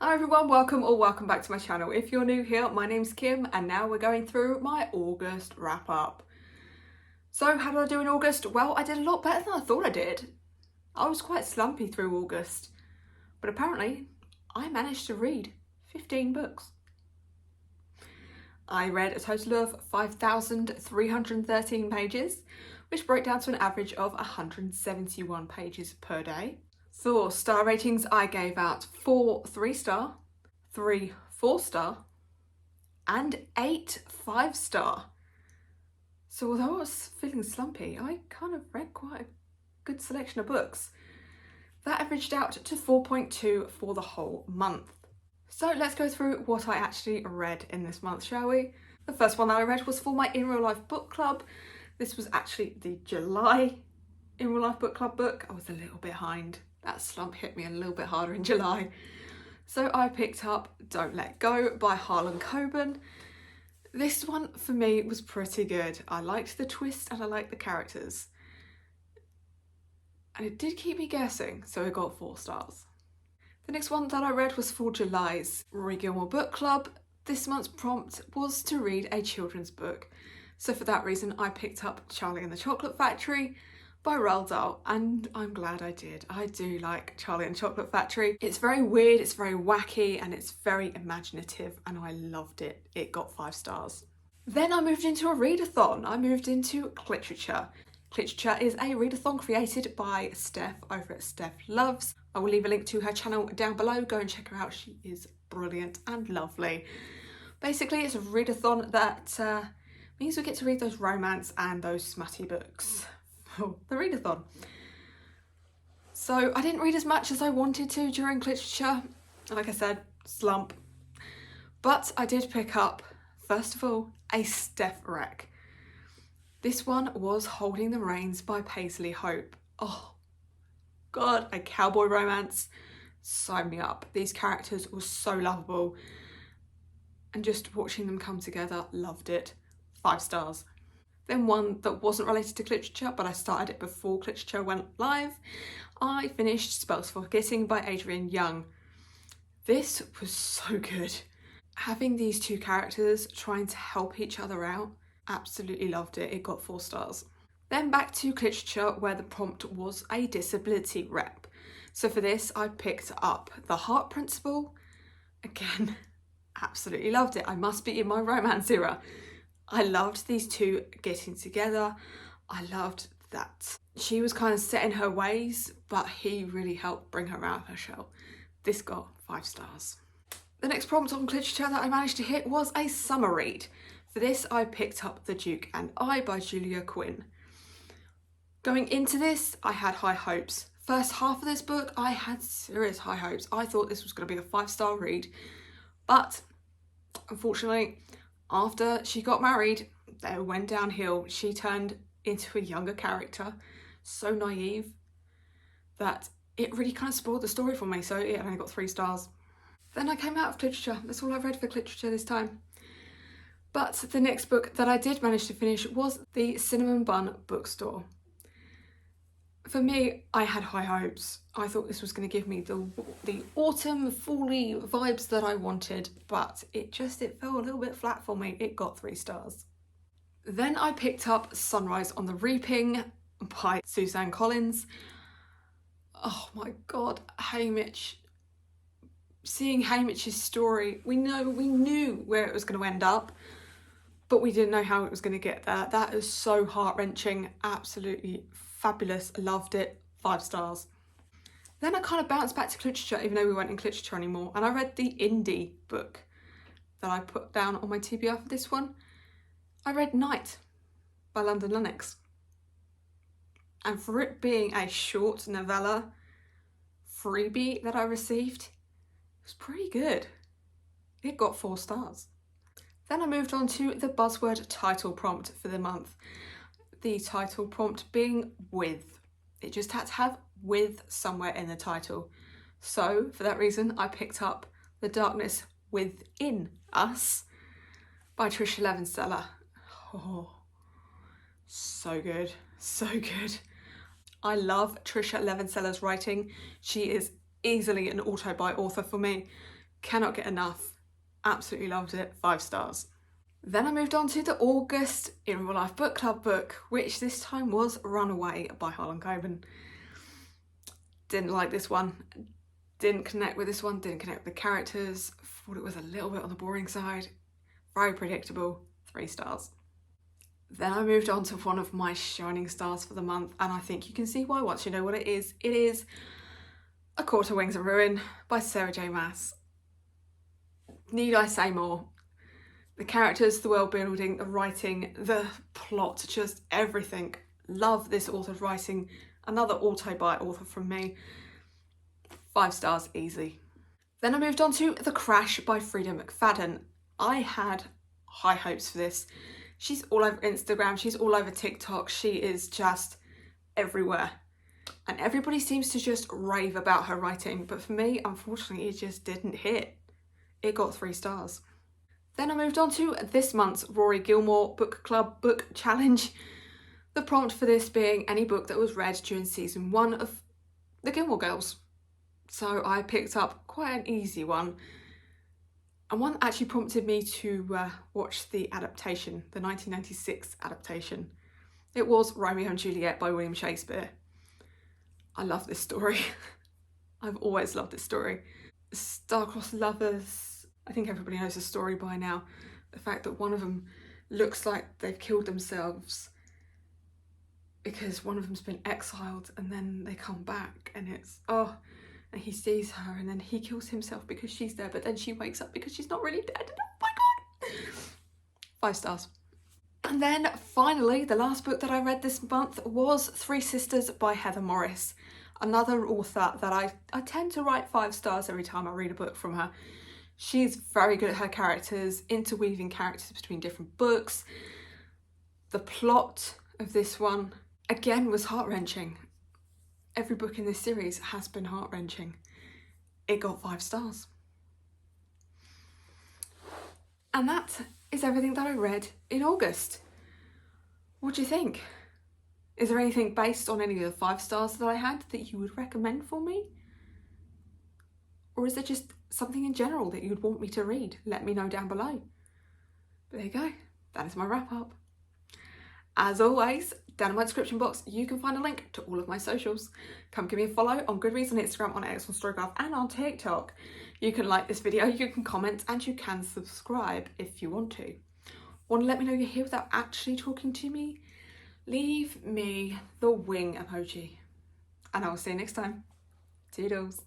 Hi everyone, welcome back to my channel. If you're new here, my name's Kim and now we're going through my August wrap up. So how did I do in August? Well, I did a lot better than I thought I did. I was quite slumpy through August, but apparently I managed to read 15 books. I read a total of 5,313 pages, which broke down to an average of 171 pages per day. For star ratings, I gave out 4 3-star, 3 4-star, and 8 5-star. So although I was feeling slumpy, I kind of read quite a good selection of books. That averaged out to 4.2 for the whole month. So let's go through what I actually read in this month, shall we? The first one that I read was for my In Real Life book club. This was actually the July In Real Life book club book. I was a little bit behind. That slump hit me a little bit harder in July. So I picked up Don't Let Go by Harlan Coben. This one for me was pretty good. I liked the twist and I liked the characters. And it did keep me guessing, so it got 4 stars. The next one that I read was for July's Rory Gilmore book club. This month's prompt was to read a children's book. So for that reason, I picked up Charlie and the Chocolate Factory by Roald Dahl, and I'm glad I did. I do like Charlie and the Chocolate Factory. It's very weird, it's very wacky, and it's very imaginative, and I loved it. It got 5 stars. Then I moved into a readathon. I moved into Cliterature. Cliterature is a readathon created by Steph over at Steph Loves. I will leave a link to her channel down below. Go and check her out. She is brilliant and lovely. Basically, it's a readathon that means we get to read those romance and those smutty books. The readathon. So I didn't read as much as I wanted to during Cliterature. Like I said, slump. But I did pick up, first of all, a Steph rec. This one was Holding the Reins by Paisley Hope. Oh God, a cowboy romance. Sign me up. These characters were so lovable. And just watching them come together, loved it. 5 stars. Then one that wasn't related to Cliterature, but I started it before Cliterature went live. I finished Spells for Forgetting by Adrienne Young. This was so good. Having these two characters trying to help each other out, absolutely loved it. It got 4 stars. Then back to Cliterature, where the prompt was a disability rep. So for this, I picked up The Heart Principle. Again, absolutely loved it. I must be in my romance era. I loved these two getting together. I loved that she was kind of set in her ways, but he really helped bring her out of her shell. This got 5 stars. The next prompt on Cliterature that I managed to hit was a summer read. For this, I picked up The Duke and I by Julia Quinn. Going into this, I had high hopes. First half of this book, I had serious high hopes. I thought this was going to be a 5-star read, but unfortunately, after she got married, they went downhill. She turned into a younger character, so naive that it really kind of spoiled the story for me, so it only got 3 stars. Then I came out of Cliterature. That's all I've read for Cliterature this time. But the next book that I did manage to finish was The Cinnamon Bun Bookstore. For me, I had high hopes. I thought this was going to give me the autumn, fall-y vibes that I wanted, but it fell a little bit flat for me. It got 3 stars. Then I picked up Sunrise on the Reaping by Suzanne Collins. Oh my God, Haymitch. Seeing Haymitch's story, we knew where it was going to end up, but we didn't know how it was going to get there. That is so heart-wrenching, absolutely fabulous, loved it, 5 stars. Then I kind of bounced back to Cliterature, even though we weren't in Cliterature anymore, and I read the indie book that I put down on my TBR for this one. I read Night by London Lennox. And for it being a short novella freebie that I received, it was pretty good. It got 4 stars. Then I moved on to the buzzword title prompt for the month. The title prompt being with. It just had to have with somewhere in the title. So for that reason, I picked up The Darkness Within Us by Tricia Levenseller. Oh, so good, so good. I love Tricia Levenseller's writing. She is easily an auto-buy author for me. Cannot get enough. Absolutely loved it. 5 stars. Then I moved on to the August In Real Life Book Club book, which this time was Runaway by Harlan Coben. Didn't like this one. Didn't connect with this one. Didn't connect with the characters. Thought it was a little bit on the boring side. Very predictable. 3 stars. Then I moved on to one of my shining stars for the month, and I think you can see why once you know what it is. It is A Quarter Wings of Ruin by Sarah J Maas. Need I say more? The characters, the world building, the writing, the plot, just everything. Love this author's writing. Another auto by author from me. 5 stars easy. Then I moved on to The Crash by Frida McFadden. I had high hopes for this. She's all over Instagram, she's all over TikTok, she is just everywhere. And everybody seems to just rave about her writing, but for me, unfortunately, it just didn't hit. It got 3 stars. Then I moved on to this month's Rory Gilmore Book Club Book Challenge. The prompt for this being any book that was read during season 1 of The Gilmore Girls. So I picked up quite an easy one. And one that actually prompted me to watch the adaptation, the 1996 adaptation. It was Romeo and Juliet by William Shakespeare. I love this story. I've always loved this story. Star-crossed lovers, I think everybody knows the story by now. The fact that one of them looks like they've killed themselves because one of them's been exiled and then they come back and it's, oh, and he sees her and then he kills himself because she's there, but then she wakes up because she's not really dead. Oh my God. 5 stars. And then finally, the last book that I read this month was Three Sisters by Heather Morris. Another author that I tend to write 5 stars every time I read a book from her. She's very good at her characters, interweaving characters between different books. The plot of this one, again, was heart-wrenching. Every book in this series has been heart-wrenching. It got 5 stars. And that is everything that I read in August. What do you think? Is there anything based on any of the 5 stars that I had that you would recommend for me? Or is it just something in general that you'd want me to read? Let me know down below. But there you go. That is my wrap up. As always, down in my description box, you can find a link to all of my socials. Come give me a follow on Goodreads, on Instagram, on X, on Storygraph, and on TikTok. You can like this video, you can comment, and you can subscribe if you want to. Want to let me know you're here without actually talking to me? Leave me the wing emoji. And I will see you next time. Toodles.